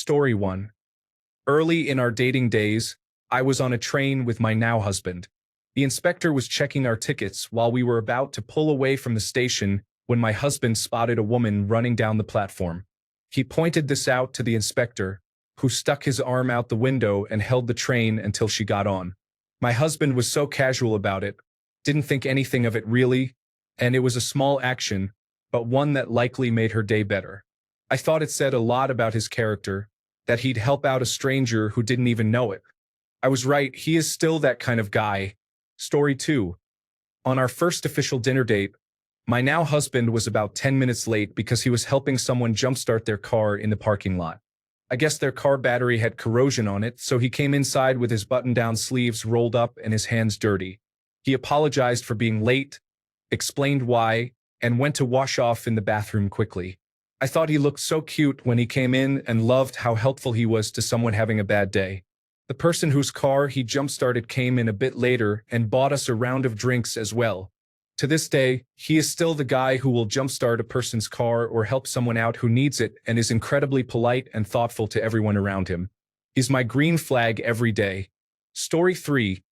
Story 1. Early in our dating days, I was on a train with my now husband. The inspector was checking our tickets while we were about to pull away from the station when my husband spotted a woman running down the platform. He pointed this out to the inspector, who stuck his arm out the window and held the train until she got on. My husband was so casual about it, didn't think anything of it really, and it was a small action, but one that likely made her day better. I thought it said a lot about his character, that he'd help out a stranger who didn't even know it. I was right, he is still that kind of guy. Story 2. On our first official dinner date, my now husband was about 10 minutes late because he was helping someone jumpstart their car in the parking lot. I guess their car battery had corrosion on it, so he came inside with his button-down sleeves rolled up and his hands dirty. He apologized for being late, explained why, and went to wash off in the bathroom quickly. I thought he looked so cute when he came in and loved how helpful he was to someone having a bad day. The person whose car he jump-started came in a bit later and bought us a round of drinks as well. To this day, he is still the guy who will jumpstart a person's car or help someone out who needs it and is incredibly polite and thoughtful to everyone around him. He's my green flag every day. Story 3.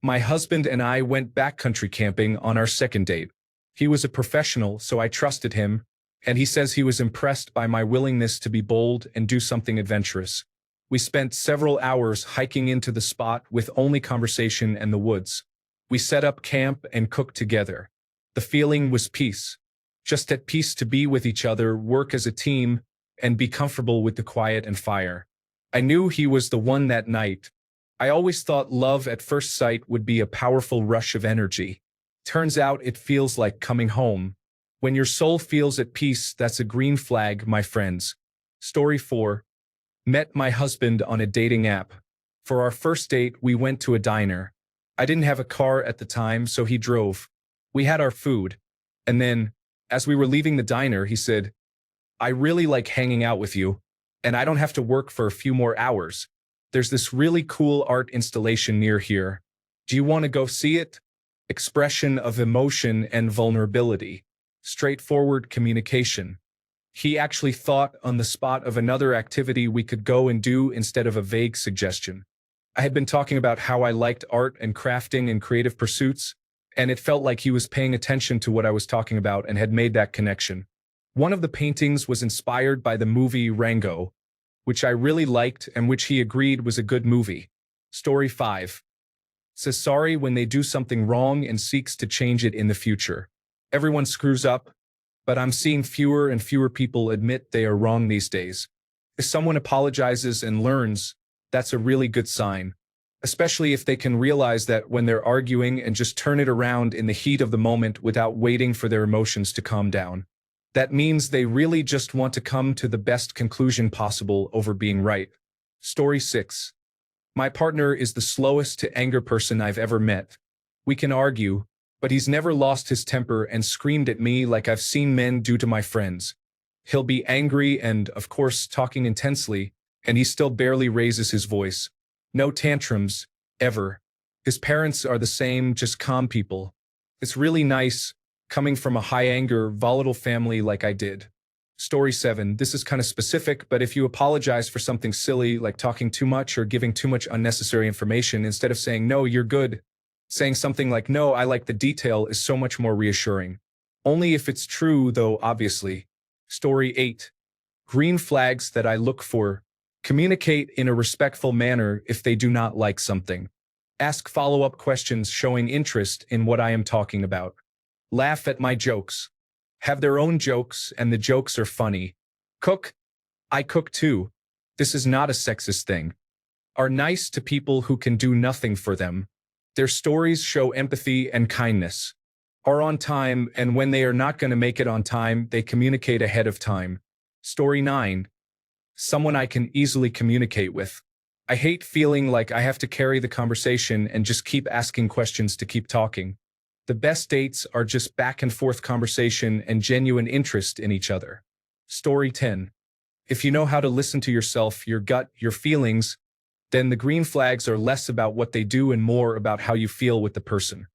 My husband and I went backcountry camping on our second date. He was a professional, so I trusted him, and he says he was impressed by my willingness to be bold and do something adventurous. We spent several hours hiking into the spot with only conversation and the woods. We set up camp and cooked together. The feeling was peace. Just at peace to be with each other, work as a team, and be comfortable with the quiet and fire. I knew he was the one that night. I always thought love at first sight would be a powerful rush of energy. Turns out it feels like coming home. When your soul feels at peace, that's a green flag, my friends. Story 4. Met my husband on a dating app. For our first date, we went to a diner. I didn't have a car at the time, so he drove. We had our food. And then, as we were leaving the diner, he said, "I really like hanging out with you, and I don't have to work for a few more hours. There's this really cool art installation near here. Do you want to go see it?" Expression of emotion and vulnerability. Straightforward communication. He actually thought on the spot of another activity we could go and do instead of a vague suggestion. I had been talking about how I liked art and crafting and creative pursuits, and it felt like he was paying attention to what I was talking about and had made that connection. One of the paintings was inspired by the movie Rango, which I really liked and which he agreed was a good movie. Story 5. Says sorry when they do something wrong and seeks to change it in the future. Everyone screws up, but I'm seeing fewer and fewer people admit they are wrong these days. If someone apologizes and learns, that's a really good sign, especially if they can realize that when they're arguing and just turn it around in the heat of the moment without waiting for their emotions to calm down. That means they really just want to come to the best conclusion possible over being right. Story 6. My partner is the slowest to anger person I've ever met. We can argue, but he's never lost his temper and screamed at me like I've seen men do to my friends. He'll be angry and, of course, talking intensely, and he still barely raises his voice. No tantrums, ever. His parents are the same, just calm people. It's really nice, coming from a high-anger, volatile family like I did. Story 7. This is kind of specific, but if you apologize for something silly, like talking too much or giving too much unnecessary information, instead of saying, "No, you're good," saying something like, "No, I like the detail," is so much more reassuring. Only if it's true, though, obviously. Story 8. Green flags that I look for. Communicate in a respectful manner if they do not like something. Ask follow-up questions showing interest in what I am talking about. Laugh at my jokes. Have their own jokes, and the jokes are funny. Cook. I cook too. This is not a sexist thing. Are nice to people who can do nothing for them. Their stories show empathy and kindness. Are on time, and when they are not going to make it on time, they communicate ahead of time. Story 9. Someone I can easily communicate with. I hate feeling like I have to carry the conversation and just keep asking questions to keep talking. The best dates are just back and forth conversation and genuine interest in each other. Story 10. If you know how to listen to yourself, your gut, your feelings, then the green flags are less about what they do and more about how you feel with the person.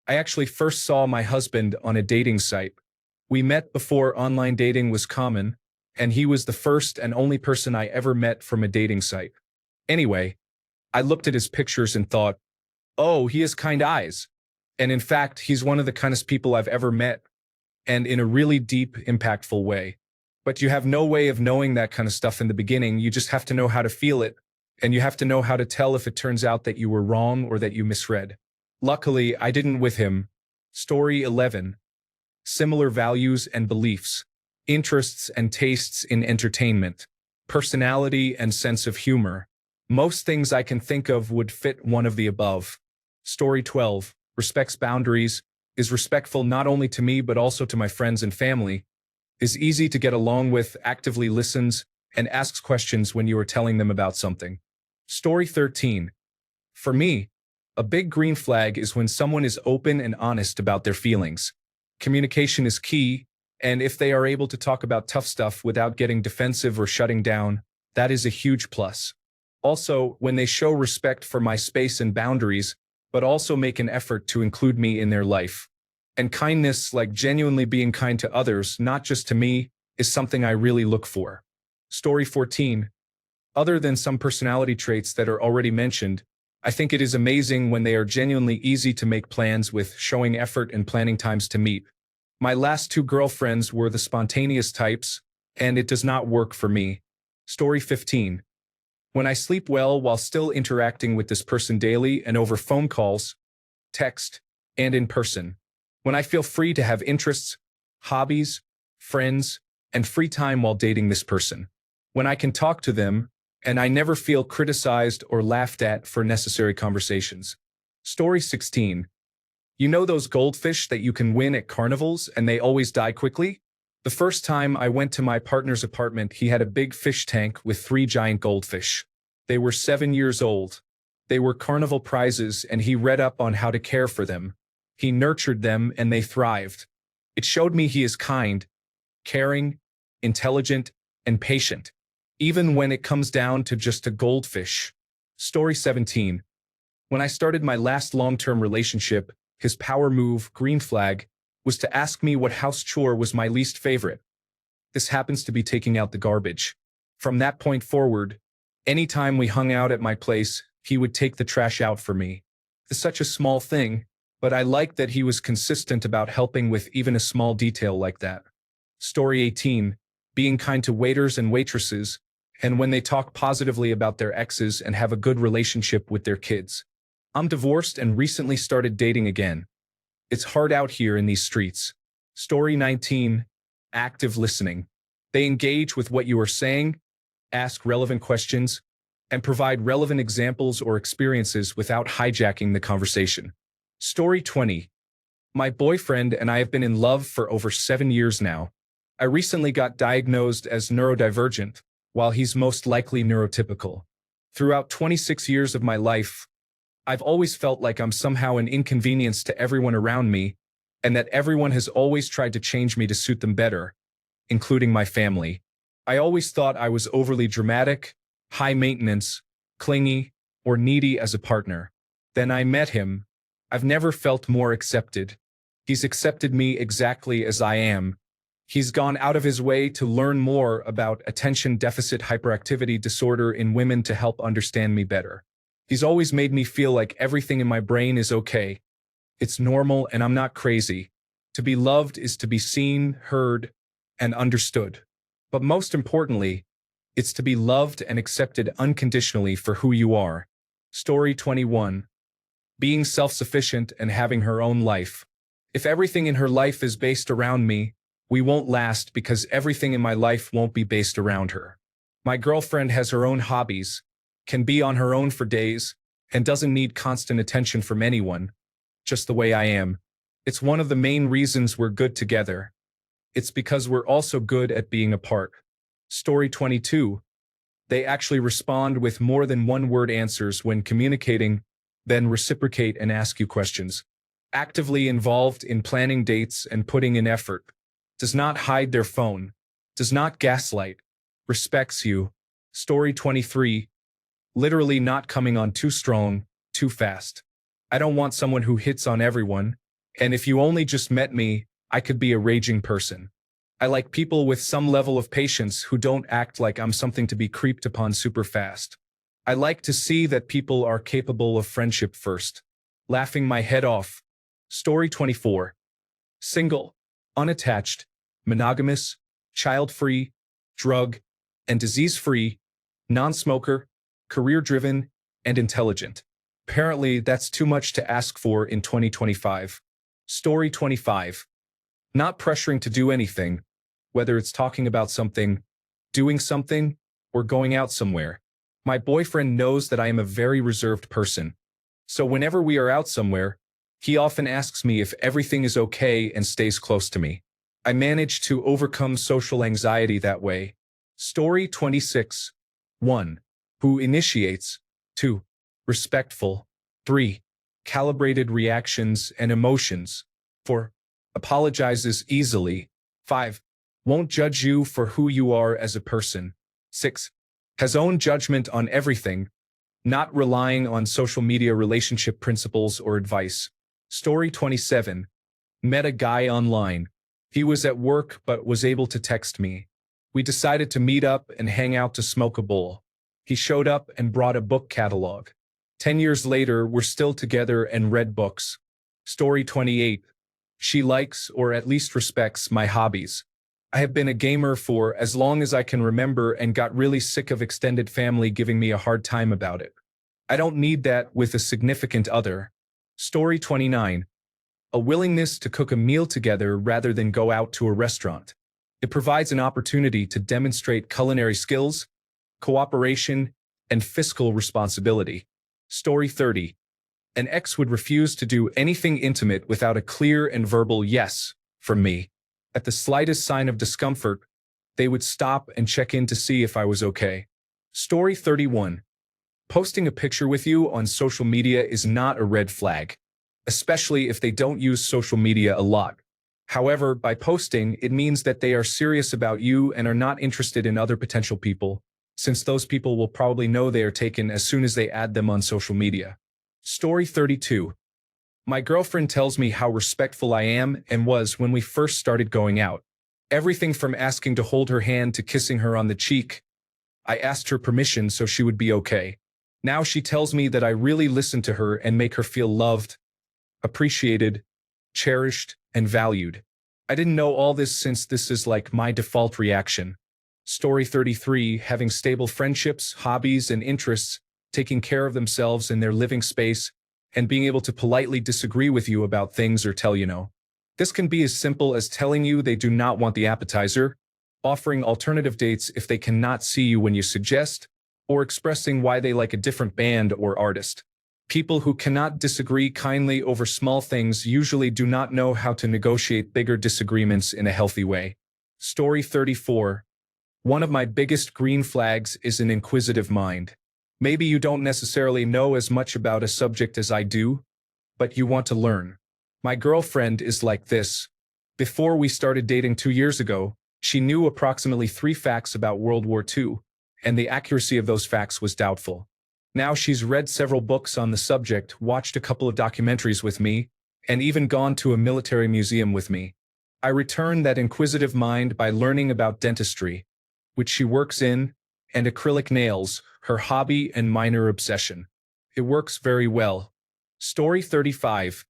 I actually first saw my husband on a dating site. We met before online dating was common, and he was the first and only person I ever met from a dating site. Anyway, I looked at his pictures and thought, oh, he has kind eyes. And in fact, he's one of the kindest people I've ever met, and in a really deep, impactful way. But you have no way of knowing that kind of stuff in the beginning. You just have to know how to feel it, and you have to know how to tell if it turns out that you were wrong or that you misread. Luckily, I didn't with him. Story 11. Similar values and beliefs, interests and tastes in entertainment, personality and sense of humor. Most things I can think of would fit one of the above. Story 12. Respects boundaries, is respectful not only to me but also to my friends and family, is easy to get along with, actively listens, and asks questions when you are telling them about something. Story 13. For me, a big green flag is when someone is open and honest about their feelings. Communication is key, and if they are able to talk about tough stuff without getting defensive or shutting down, that is a huge plus. Also, when they show respect for my space and boundaries, but also make an effort to include me in their life. And kindness, like genuinely being kind to others, not just to me, is something I really look for. Story 14. Other than some personality traits that are already mentioned, I think it is amazing when they are genuinely easy to make plans with, showing effort and planning times to meet. My last 2 girlfriends were the spontaneous types, and it does not work for me. Story 15. When I sleep well while still interacting with this person daily and over phone calls, text, and in person. When I feel free to have interests, hobbies, friends, and free time while dating this person. When I can talk to them, and I never feel criticized or laughed at for necessary conversations. Story 16. You know those goldfish that you can win at carnivals and they always die quickly? The first time I went to my partner's apartment, he had a big fish tank with 3 giant goldfish. They were 7 years old. They were carnival prizes, and he read up on how to care for them. He nurtured them and they thrived. It showed me he is kind, caring, intelligent, and patient, even when it comes down to just a goldfish. Story 17. When I started my last long-term relationship, his power move, green flag, was to ask me what house chore was my least favorite. This happens to be taking out the garbage. From that point forward, anytime we hung out at my place, he would take the trash out for me. It's such a small thing, but I liked that he was consistent about helping with even a small detail like that. Story 18. Being kind to waiters and waitresses, and when they talk positively about their exes and have a good relationship with their kids. I'm divorced and recently started dating again. It's hard out here in these streets. Story 19. Active listening. They engage with what you are saying, ask relevant questions, and provide relevant examples or experiences without hijacking the conversation. Story 20. My boyfriend and I have been in love for over 7 years now. I recently got diagnosed as neurodivergent, while he's most likely neurotypical. Throughout 26 years of my life, I've always felt like I'm somehow an inconvenience to everyone around me, and that everyone has always tried to change me to suit them better, including my family. I always thought I was overly dramatic, high maintenance, clingy, or needy as a partner. Then I met him. I've never felt more accepted. He's accepted me exactly as I am. He's gone out of his way to learn more about attention deficit hyperactivity disorder in women to help understand me better. He's always made me feel like everything in my brain is okay. It's normal and I'm not crazy. To be loved is to be seen, heard, and understood. But most importantly, it's to be loved and accepted unconditionally for who you are. Story 21. Being self-sufficient and having her own life. If everything in her life is based around me, we won't last because everything in my life won't be based around her. My girlfriend has her own hobbies, can be on her own for days, and doesn't need constant attention from anyone, just the way I am. It's one of the main reasons we're good together. It's because we're also good at being apart. Story 22. They actually respond with more than one-word answers when communicating, then reciprocate and ask you questions. Actively involved in planning dates and putting in effort. Does not hide their phone. Does not gaslight. Respects you. Story 23. Literally not coming on too strong, too fast. I don't want someone who hits on everyone, and if you only just met me, I could be a raging person. I like people with some level of patience who don't act like I'm something to be creeped upon super fast. I like to see that people are capable of friendship first. Laughing my head off. Story 24. Single, unattached, monogamous, child-free, drug and disease-free, non-smoker, career-driven, and intelligent. Apparently, that's too much to ask for in 2025. Story 25. Not pressuring to do anything, whether it's talking about something, doing something, or going out somewhere. My boyfriend knows that I am a very reserved person. So whenever we are out somewhere, he often asks me if everything is okay and stays close to me. I manage to overcome social anxiety that way. Story 26. 1. Who initiates? 2. Respectful. 3. Calibrated reactions and emotions. 4. Apologizes easily. 5. Won't judge you for who you are as a person. 6. Has own judgment on everything, not relying on social media relationship principles or advice. Story 27. Met a guy online. He was at work but was able to text me. We decided to meet up and hang out to smoke a bowl. He showed up and brought a book catalog. 10 years later, we're still together and read books. Story 28. She likes, or at least respects, my hobbies. I have been a gamer for as long as I can remember and got really sick of extended family giving me a hard time about it. I don't need that with a significant other. Story 29. A willingness to cook a meal together rather than go out to a restaurant. It provides an opportunity to demonstrate culinary skills, cooperation, and fiscal responsibility. Story 30. An ex would refuse to do anything intimate without a clear and verbal yes from me. At the slightest sign of discomfort, they would stop and check in to see if I was okay. Story 31. Posting a picture with you on social media is not a red flag, especially if they don't use social media a lot. However, by posting, it means that they are serious about you and are not interested in other potential people, since those people will probably know they are taken as soon as they add them on social media. Story 32. My girlfriend tells me how respectful I am and was when we first started going out. Everything from asking to hold her hand to kissing her on the cheek. I asked her permission so she would be okay. Now she tells me that I really listen to her and make her feel loved, appreciated, cherished, and valued. I didn't know all this since this is like my default reaction. Story 33. Having stable friendships, hobbies, and interests, taking care of themselves in their living space, and being able to politely disagree with you about things or tell you no. This can be as simple as telling you they do not want the appetizer, offering alternative dates if they cannot see you when you suggest, or expressing why they like a different band or artist. People who cannot disagree kindly over small things usually do not know how to negotiate bigger disagreements in a healthy way. Story 34. One of my biggest green flags is an inquisitive mind. Maybe you don't necessarily know as much about a subject as I do, but you want to learn. My girlfriend is like this. Before we started dating 2 years ago, she knew approximately 3 facts about World War II, and the accuracy of those facts was doubtful. Now she's read several books on the subject, watched a couple of documentaries with me, and even gone to a military museum with me. I return that inquisitive mind by learning about dentistry, which she works in, and acrylic nails, her hobby and minor obsession. It works very well. Story 35.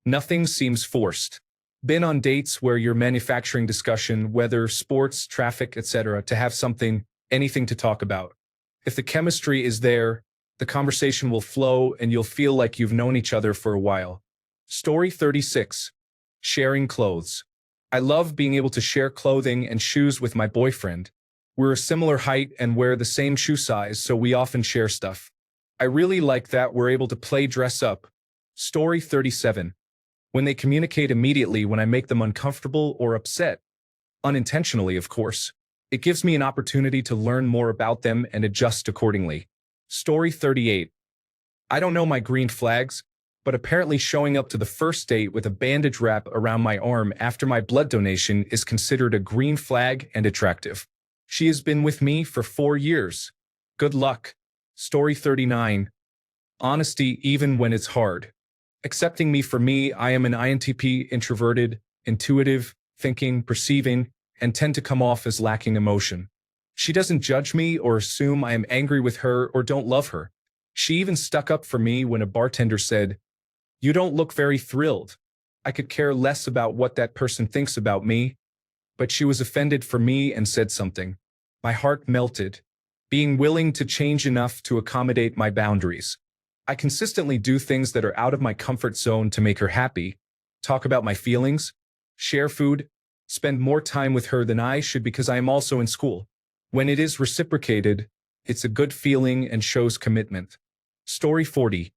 Nothing seems forced. Been on dates where you're manufacturing discussion, weather, sports, traffic, etc., to have anything to talk about. If the chemistry is there, the conversation will flow and you'll feel like you've known each other for a while. Story 36. Sharing clothes. I love being able to share clothing and shoes with my boyfriend. We're a similar height and wear the same shoe size, so we often share stuff. I really like that we're able to play dress up. Story 37. When they communicate immediately when I make them uncomfortable or upset. Unintentionally, of course. It gives me an opportunity to learn more about them and adjust accordingly. Story 38. I don't know my green flags, but apparently showing up to the first date with a bandage wrap around my arm after my blood donation is considered a green flag and attractive. She has been with me for 4 years. Good luck. Story 39. Honesty even when it's hard. Accepting me for me, I am an INTP, introverted, intuitive, thinking, perceiving, and tend to come off as lacking emotion. She doesn't judge me or assume I am angry with her or don't love her. She even stuck up for me when a bartender said, "You don't look very thrilled." I could care less about what that person thinks about me, but she was offended for me and said something. My heart melted, being willing to change enough to accommodate my boundaries. I consistently do things that are out of my comfort zone to make her happy, talk about my feelings, share food, spend more time with her than I should because I am also in school. When it is reciprocated, it's a good feeling and shows commitment. Story 40.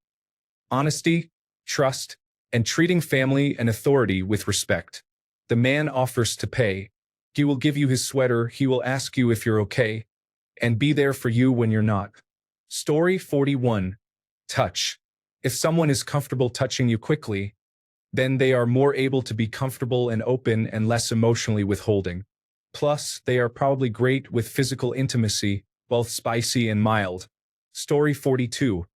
Honesty, trust, and treating family and authority with respect. The man offers to pay. He will give you his sweater, he will ask you if you're okay, and be there for you when you're not. Story 41. Touch. If someone is comfortable touching you quickly, then they are more able to be comfortable and open and less emotionally withholding. Plus, they are probably great with physical intimacy, both spicy and mild. Story 42.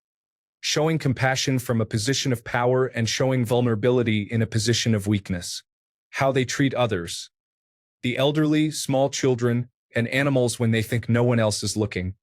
Showing compassion from a position of power and showing vulnerability in a position of weakness. How they treat others. The elderly, small children, and animals when they think no one else is looking.